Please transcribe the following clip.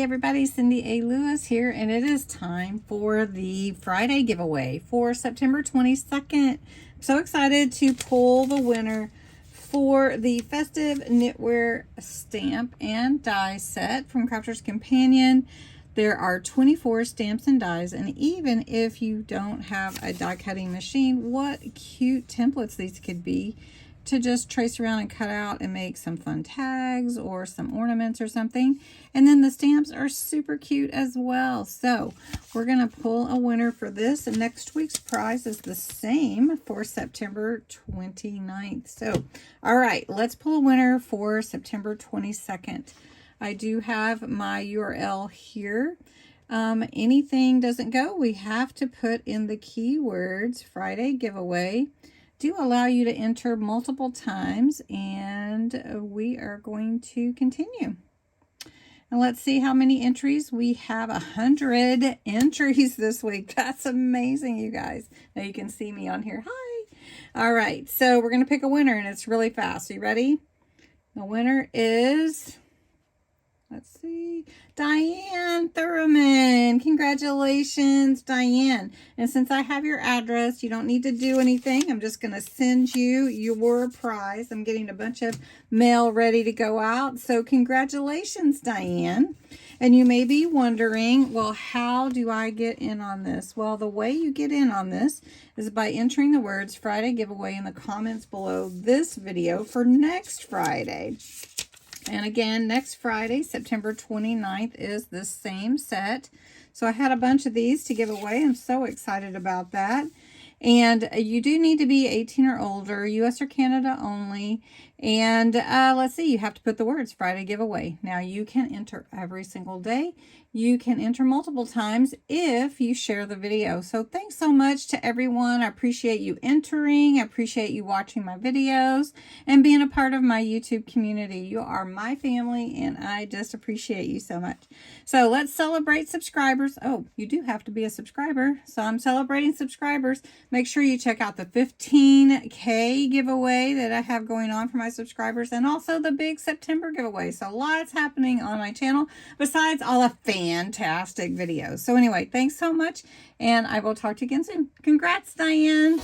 everybody, CindyALewis here, and it is time for the Friday giveaway for September 22nd. I'm so excited to pull the winner for the Festive Knitwear stamp and die set from Crafter's Companion. There are 24 stamps and dies, and even if you don't have a die cutting machine, what cute templates these could be to just trace around and cut out and make some fun tags or some ornaments or something. And then the stamps are super cute as well. So we're going to pull a winner for this, and next week's prize is the same for September 29th. So, all right, let's pull a winner for September 22nd. I do have my URL here. Anything doesn't go, we have to put in the keywords Friday giveaway. Do allow you to enter multiple times, and we are going to continue. And let's see how many entries. We have 100 entries this week. That's amazing, you guys. Now you can see me on here. Hi. All right, so we're going to pick a winner, and it's really fast. Are you ready? The winner is, let's see, Diane Thurman. Congratulations, Diane. And since I have your address, you don't need to do anything. I'm just going to send you your prize. I'm getting a bunch of mail ready to go out. So congratulations, Diane. And you may be wondering, well, how do I get in on this? Well, the way you get in on this is by entering the words Friday giveaway in the comments below this video for next Friday. And again, next Friday, September 29th, is the same set. So I had a bunch of these to give away. I'm so excited about that. And you do need to be 18 or older, US or Canada only. And let's see, you have to put the words Friday giveaway. Now you can enter every single day. You can enter multiple times if you share the video. So thanks so much to everyone. I appreciate you entering. I appreciate you watching my videos and being a part of my YouTube community. You are my family, and I just appreciate you so much. So let's celebrate subscribers. Oh, you do have to be a subscriber. So I'm celebrating subscribers. Make sure you check out the 15K giveaway that I have going on for my subscribers, and also the big September giveaway. So lots happening on my channel besides all the fantastic videos. So anyway, thanks so much, and I will talk to you again soon. Congrats, Diane.